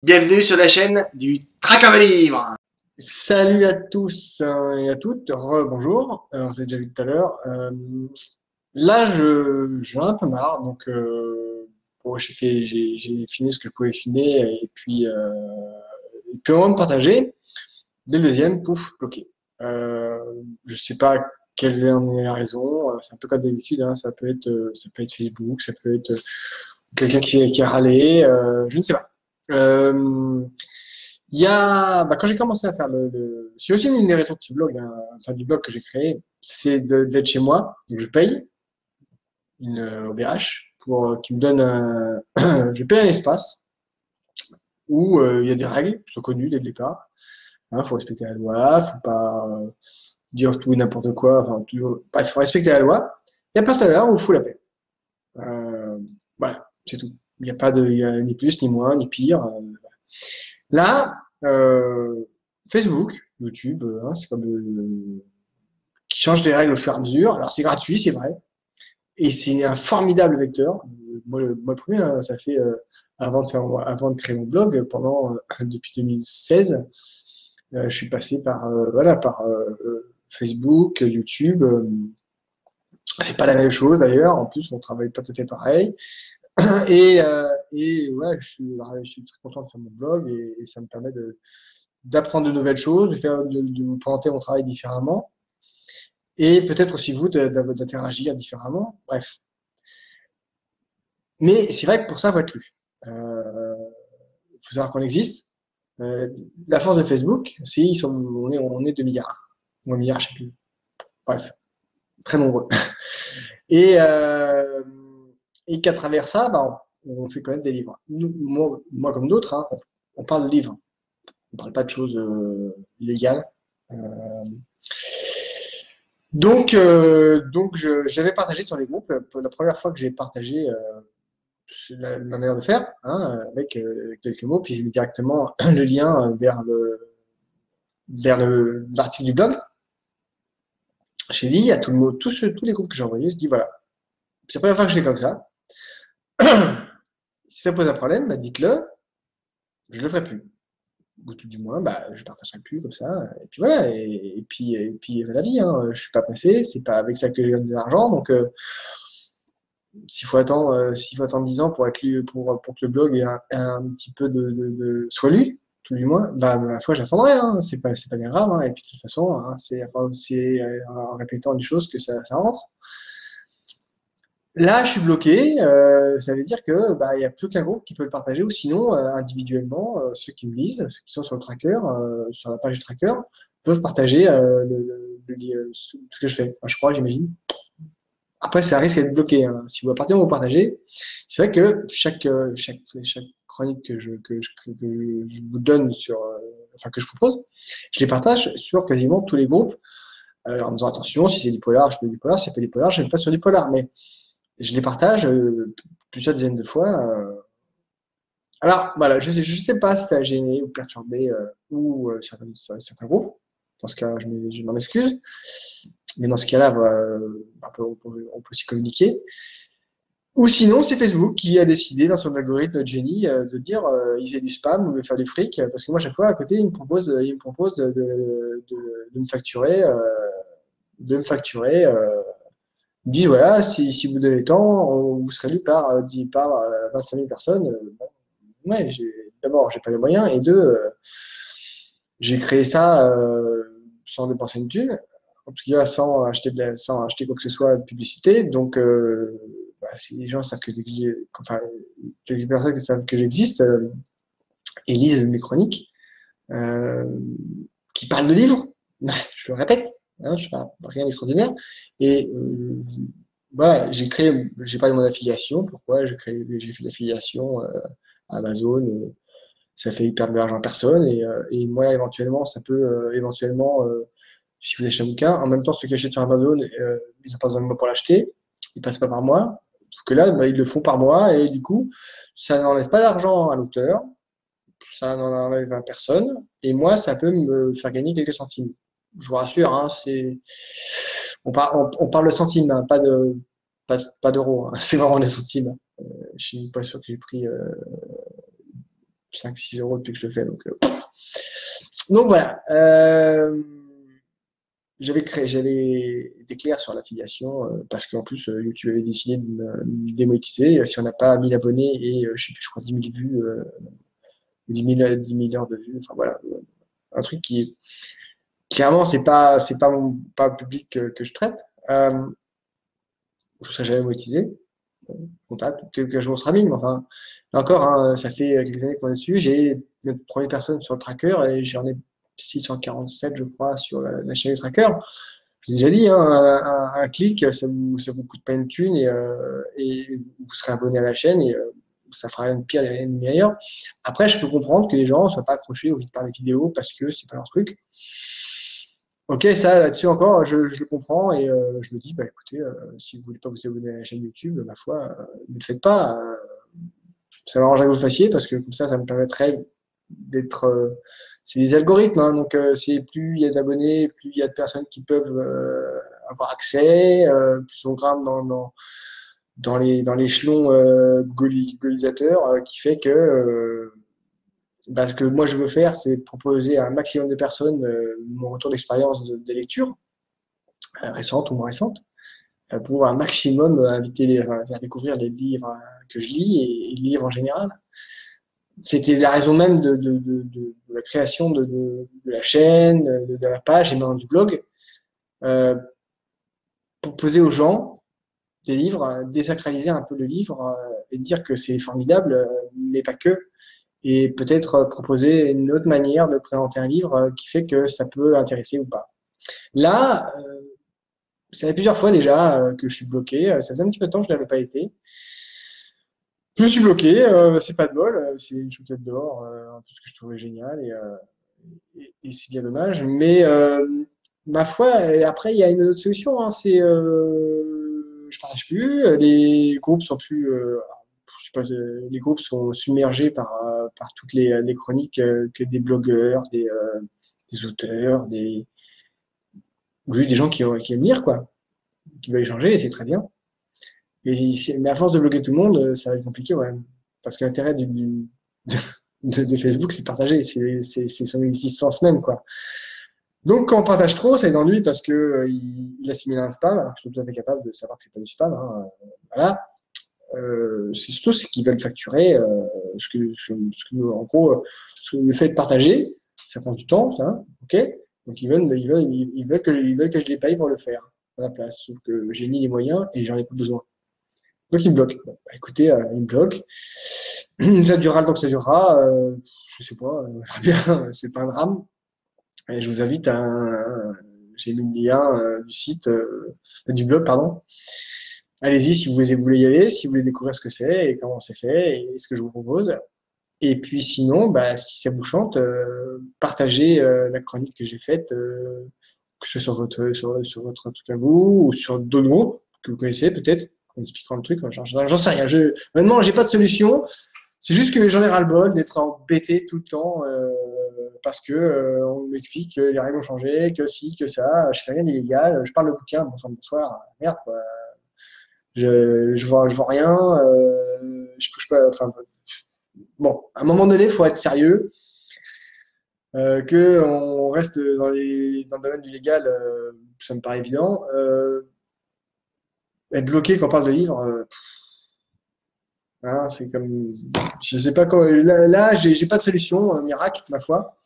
Bienvenue sur la chaîne du Trac à livre. Salut à tous et à toutes, bonjour, on s'est déjà vu tout à l'heure. Là, j'en ai un peu marre, donc bon, j'ai fini ce que je pouvais filmer et puis on va me partager. Dès le deuxième, pouf, bloqué. Je sais pas quelle en est la raison, c'est un peu comme d'habitude, hein, ça peut être Facebook, ça peut être quelqu'un qui a râlé, je ne sais pas. Il y a, quand j'ai commencé à faire c'est aussi une des raisons de ce blog, hein, enfin du blog que j'ai créé, c'est d'être chez moi. Donc je paye une OVH pour qui me donne je paye un espace où il y a des règles qui sont connues dès le départ. Hein, faut respecter la loi, faut pas dire tout et n'importe quoi. Enfin, toujours, il faut respecter la loi. Et à partir de là, on fout la paix. Voilà, c'est tout. Il y a ni plus, ni moins, ni pire. Là, Facebook, YouTube, hein, c'est comme qui change les règles au fur et à mesure. Alors c'est gratuit, c'est vrai, et c'est un formidable vecteur. Moi le premier, hein, ça fait avant de créer mon blog, depuis 2016, je suis passé par Facebook, YouTube. C'est pas la même chose d'ailleurs. En plus, on travaille pas tout à fait pareil. Et ouais, je suis très content de faire mon blog et ça me permet d'apprendre de nouvelles choses, de vous présenter mon travail différemment et peut-être aussi vous d'interagir différemment. Bref. Mais c'est vrai que pour ça, il faut être lu. Il faut savoir qu'on existe. La force de Facebook, c'est on est 2 milliards. Ou 1 milliard, je sais plus. Bref, très nombreux. Et, euh, et qu'à travers ça, on fait connaître des livres. Moi comme d'autres, hein, on parle de livres. On ne parle pas de choses illégales. Euh, donc j'avais partagé sur les groupes. Pour la première fois que j'ai partagé ma manière de faire, hein, avec quelques mots, puis j'ai mis directement le lien vers l'article du blog. J'ai dit à tous les groupes que j'ai envoyés, je dis voilà, c'est la première fois que je fais comme ça. Si ça pose un problème, dites-le, je le ferai plus. Ou tout du moins, je partagerai plus comme ça. Et puis voilà, et puis la vie, hein, je suis pas pressé, c'est pas avec ça que je gagne de l'argent, donc s'il faut attendre 10 ans pour que le blog ait un petit peu soit lu, tout du moins, ma foi, j'attendrai, hein, c'est pas bien grave, hein, et puis de toute façon, hein, c'est en répétant les choses que ça rentre. Là, je suis bloqué, ça veut dire que il y a plus qu'un groupe qui peut le partager, ou sinon individuellement, ceux qui me lisent, ceux qui sont sur le tracker, sur la page du tracker, peuvent partager ce que je fais. Enfin, je crois, j'imagine. Après, ça risque d'être bloqué, hein. Si vous partez, vous partagez. C'est vrai que chaque chronique que je vous donne que je propose, je les partage sur quasiment tous les groupes, en me disant attention, si c'est du polar, je fais du polar, si c'est pas du polar, je ne vais pas sur du polar, mais je les partage plusieurs dizaines de fois. Alors, voilà, je sais pas si ça a gêné ou perturbé certains groupes. Dans ce cas, je m'en excuse. Mais dans ce cas-là, on peut aussi communiquer. Ou sinon, c'est Facebook qui a décidé dans son algorithme de génie de dire il fait du spam ou veut faire du fric. Parce que moi, chaque fois, à côté, il me propose de me facturer. Ils me disent voilà, si vous donnez le temps, vous serez lu par 25 000 personnes. Bon, ouais, d'abord, j'ai pas les moyens. Et deux, j'ai créé ça sans dépenser une thune. En tout cas, sans acheter quoi que ce soit de publicité. Donc, si les gens savent les personnes qui savent que j'existe et lisent mes chroniques, qui parlent de livres, je le répète, hein, je fais rien d'extraordinaire. Et voilà, j'ai pas de mon affiliation. Pourquoi? J'ai fait l'affiliation à Amazon. Ça fait perdre de l'argent à personne. Et moi, éventuellement, ça peut si vous achetez un bouquin, en même temps, ceux qui achètent sur Amazon, ils n'ont pas besoin de moi pour l'acheter. Ils passent pas par moi. Sauf que là, ils le font par moi. Et du coup, ça n'enlève pas d'argent à l'auteur. Ça n'en enlève à personne. Et moi, ça peut me faire gagner quelques centimes. Je vous rassure, hein, on parle de centimes, hein, pas d'euros, hein. C'est vraiment des centimes. Je suis pas sûr que j'ai pris 5-6 euros depuis que je le fais. Donc voilà. J'avais été clair sur l'affiliation parce qu'en plus, YouTube avait décidé de me démonétiser. Si on n'a pas 1000 abonnés et je crois 10 000 vues, 10 000 heures de vues, enfin voilà, un truc qui clairement, pas le public que je traite. Je ne serai jamais monétisé. Contact, peut-être qu'un jour on sera mis, mais enfin, là encore, hein, ça fait quelques années qu'on est dessus. J'ai notre première personne sur le tracker et j'en ai 647, je crois, sur la chaîne du tracker. J'ai déjà dit, hein, un clic, ça vous coûte pas une thune et vous serez abonné à la chaîne et ça fera rien de pire et rien de meilleur. Après, je peux comprendre que les gens ne soient pas accrochés au vite par les vidéos parce que c'est pas leur truc. Ok, ça, là-dessus encore, je le comprends et je me dis, bah écoutez, si vous voulez pas vous abonner à la chaîne YouTube, ma foi, ne le faites pas. Ça m'arrangerait que vous le fassiez parce que comme ça me permettrait d'être. C'est des algorithmes, hein, donc c'est plus il y a d'abonnés, plus il y a de personnes qui peuvent avoir accès, plus on grimpe dans l'échelon googlisateur qui fait que ce que moi je veux faire, c'est proposer à un maximum de personnes mon retour d'expérience de lecture, récente ou moins récente, pour un maximum inviter les faire découvrir les livres que je lis et les livres en général. C'était la raison même de la création de la chaîne, de la page et maintenant du blog, proposer aux gens des livres, désacraliser un peu le livre et dire que c'est formidable, mais pas que. Et peut-être proposer une autre manière de présenter un livre qui fait que ça peut intéresser ou pas. Là, ça fait plusieurs fois déjà que je suis bloqué. Ça faisait un petit peu de temps que je ne l'avais pas été. Je suis bloqué, c'est pas de bol, c'est une chouquette d'or, un peu ce que je trouvais génial et c'est bien dommage. Mais ma foi, et après il y a une autre solution, hein, c'est je partage plus, les groupes sont plus, je sais pas, les groupes sont submergés par toutes les chroniques que des blogueurs, des auteurs, juste des gens qui aiment lire quoi, qui veulent échanger et c'est très bien. Mais à force de bloquer tout le monde, ça va être compliqué, ouais. Parce que l'intérêt de Facebook, c'est de partager, c'est son existence même, quoi. Donc, quand on partage trop, ça les ennuie parce que il assimile un spam, alors que je suis tout à fait capable de savoir que c'est pas du spam, hein, voilà. C'est surtout ce qu'ils veulent facturer, en gros, le fait de partager, ça prend du temps, ça, ok? Donc, ils veulent que je les paye pour le faire à la place. Sauf que j'ai ni les moyens et j'en ai pas besoin. Donc, il me bloque. Bon, bah, écoutez, il me bloque. Ça durera le temps que ça durera. Je sais pas, c'est pas un drame. Et je vous invite j'ai mis le lien du site, du blog, pardon. Allez-y si vous voulez y aller, si vous voulez découvrir ce que c'est et comment c'est fait et ce que je vous propose. Et puis sinon, bah, si ça vous chante, partagez la chronique que j'ai faite, que ce soit sur votre truc à vous ou sur d'autres groupes que vous connaissez peut-être, en expliquant le truc. J'en sais rien. Maintenant, j'ai pas de solution. C'est juste que j'en ai ras-le-bol d'être embêté tout le temps parce que on m'explique que les règles ont changé, que si, que ça, je fais rien d'illégal, je parle le bouquin, bonsoir, merde quoi. Je vois rien, je touche pas, enfin bon, à un moment donné, il faut être sérieux, que on reste dans le domaine du légal, ça me paraît évident. Être bloqué quand on parle de livres, hein, c'est comme, je sais pas comment. Là j'ai pas de solution miracle, ma foi.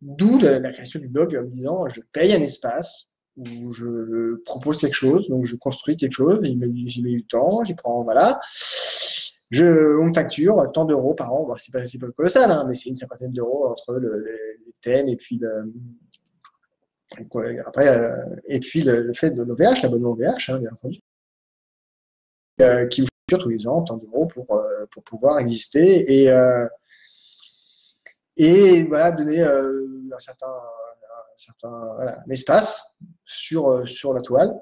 D'où la création du blog en me disant, je paye un espace où je propose quelque chose, donc je construis quelque chose, j'y mets du temps, j'y prends, voilà. On me facture tant d'euros par an. Bon, c'est pas colossal, hein, mais c'est une cinquantaine d'euros entre les thèmes et puis après, et puis le fait de l'OVH, l'abonnement OVH, hein, bien entendu, qui vous facture tous les ans tant d'euros pour pouvoir exister et voilà, donner un certain voilà, un espace sur la toile,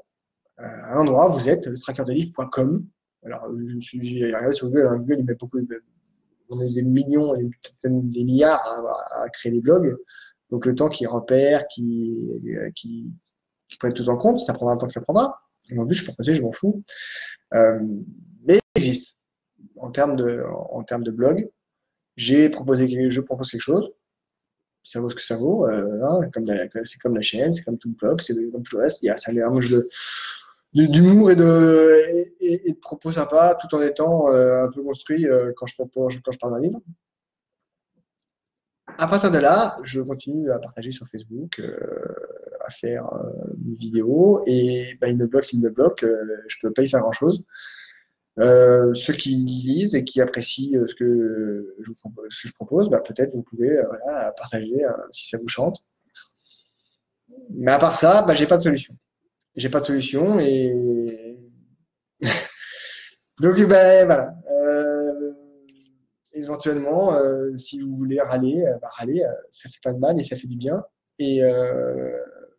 à l'endroit où vous êtes, le trackerdelivre.com. Alors, j'ai regardé sur Google, hein, Google, il met beaucoup on a des millions et peut-être des milliards à créer des blogs. Donc, le temps qu'ils repèrent, qu'ils prennent tout en compte, ça prendra le temps que ça prendra. Et en plus, je peux passer, je m'en fous. Mais il existe en termes de blog. je propose quelque chose, ça vaut ce que ça vaut, hein, c'est comme la chaîne, c'est comme tout le blog, c'est comme tout le reste, il y a ça a un mélange d'humour et de propos sympas, tout en étant un peu construit quand je parle d'un livre. À partir de là, je continue à partager sur Facebook, à faire des vidéos, et bah, s'il me bloque, je peux pas y faire grand-chose. Ceux qui lisent et qui apprécient ce que je propose, bah, peut-être vous pouvez voilà, partager si ça vous chante. Mais à part ça, bah, j'ai pas de solution. J'ai pas de solution et donc ben voilà. Éventuellement, si vous voulez râler, bah, râler, ça fait pas de mal et ça fait du bien. Et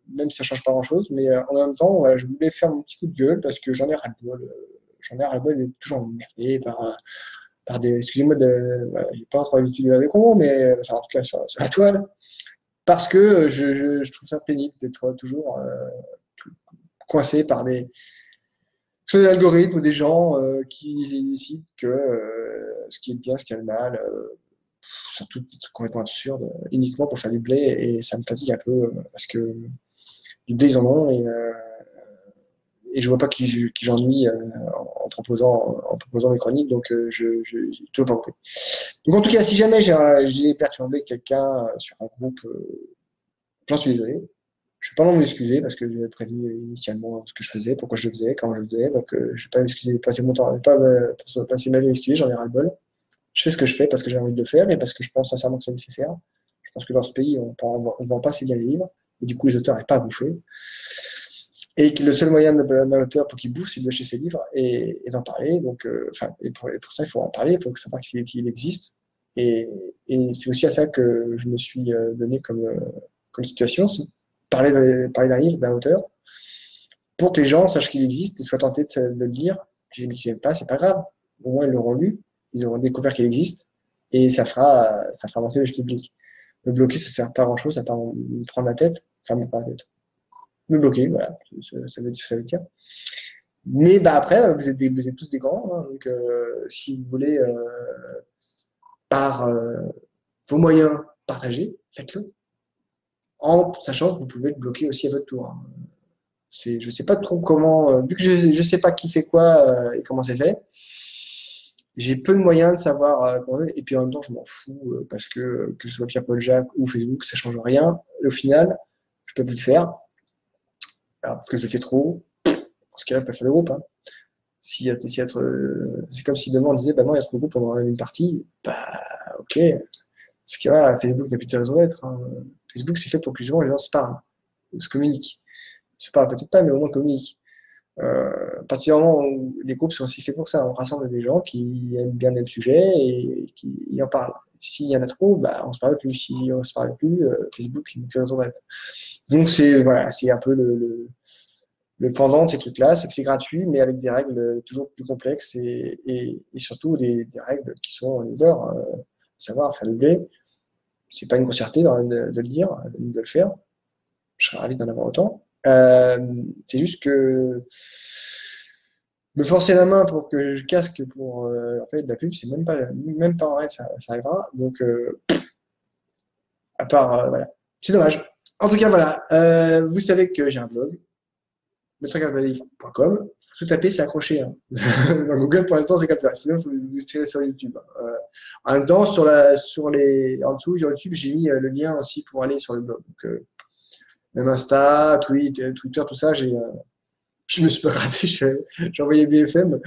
même si ça change pas grand-chose, mais en même temps, voilà, je voulais faire mon petit coup de gueule parce que j'en ai ras-le-bol. J'en ai ras-le-bol d'être toujours emmerdé par des. Excusez-moi, voilà, j'ai pas trop l'habitude de avec gros, mais enfin, en tout cas sur la toile, parce que je trouve ça pénible d'être toujours coincé par soit des algorithmes ou des gens qui décident que ce qui est bien, ce qui est mal, surtout des trucs complètement absurdes, uniquement pour faire du blé, et ça me fatigue un peu parce que du blé, ils en ont, et je vois pas qui j'ennuie en proposant mes chroniques, donc j'ai toujours pas compris. Donc en tout cas, si jamais j'ai perturbé quelqu'un sur un groupe, j'en suis désolé. Je ne vais pas m'excuser parce que j'avais prévu initialement ce que je faisais, pourquoi je le faisais, comment je le faisais. Donc, je ne vais pas m'excuser, passer mon temps, pas passer ma vie à m'excuser, j'en ai ras-le-bol. Je fais ce que je fais parce que j'ai envie de le faire et parce que je pense sincèrement que c'est nécessaire. Je pense que dans ce pays, on ne vend pas assez bien les livres et du coup, les auteurs n'arrivent pas à bouffer. Et que le seul moyen d'un auteur pour qu'il bouffe, c'est de lâcher ses livres et d'en parler. Donc, et pour ça, il faut en parler, il faut savoir qu'il existe. Et, et c'est aussi à ça que je me suis donné comme situation, c'est parler d'un livre, d'un auteur, pour que les gens sachent qu'il existe et soient tentés de le lire. Si ils n'aiment pas, c'est pas grave. Au moins, ils l'auront lu, ils auront découvert qu'il existe, et ça fera avancer le public. Me bloquer, ça ne sert pas à grand chose, ça part me prendre la tête, enfin, me prendre la tête. Me bloquer, voilà, ça veut dire. Mais bah, après, vous êtes tous des grands, hein, donc si vous voulez, par vos moyens, partager, faites-le. En sachant que vous pouvez le bloquer aussi à votre tour, hein. Je ne sais pas trop comment, vu que je ne sais pas qui fait quoi et comment c'est fait, j'ai peu de moyens de savoir comment c'est. Et puis en même temps, je m'en fous parce que ce soit Pierre-Paul Jacques ou Facebook, ça ne change rien. Au final, je ne peux plus le faire. Alors, parce que je le fais trop. Dans ce cas-là, je peux faire le groupe, hein. C'est comme si demain on disait, bah non, il y a trop de groupes pendant une partie. Bah, ok. Parce que là, Facebook n'a plus de raison d'être, hein. Facebook, c'est fait pour que les gens se parlent, se communiquent. Se parlent peut-être pas, mais au moins communiquent. Particulièrement, les groupes sont aussi faits pour ça. On rassemble des gens qui aiment bien le même sujet et qui en parlent. S'il y en a trop, bah, on se parle plus. Si on se parle plus, Facebook, il n'a plus raison d'être. Donc, voilà, c'est un peu le pendant de ces trucs-là, c'est que c'est gratuit, mais avec des règles toujours plus complexes et surtout des règles qui sont en odeur. Savoir faire le blé, c'est pas une grossièreté de le dire, de le faire. Je serais ravi d'en avoir autant. C'est juste que me forcer la main pour que je casque pour faire de la pub, c'est même pas vrai, ça arrivera. Donc, à part, voilà. C'est dommage. En tout cas, voilà. Vous savez que j'ai un blog, letrucavalier.com. Tout taper, c'est accroché, hein. Dans Google, pour l'instant, c'est comme ça. Sinon, il faut vous tirer sur YouTube. En même temps, en dessous, sur YouTube, j'ai mis le lien aussi pour aller sur le blog. Donc, même Insta, Twitter, tout ça, je me suis pas gratté, j'ai envoyé BFM,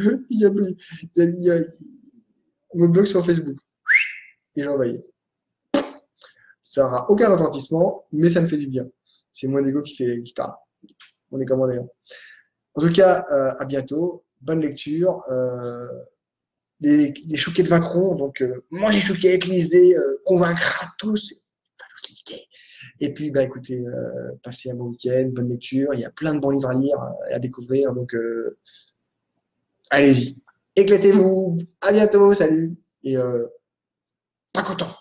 on me bloque sur Facebook. Et j'ai envoyé. Ça n'aura aucun retentissement, mais ça me fait du bien. C'est mon ego qui parle. On est comme on est. En tout cas, à bientôt. Bonne lecture. Les chouquettes vaincront. Donc, mangez chouquettes, lisez, convaincra tous. Pas tous les Et puis, bah, écoutez, passez un bon week-end, bonne lecture. Il y a plein de bons livres à lire et à découvrir. Donc, allez-y. Éclatez-vous. À bientôt. Salut. Et pas content.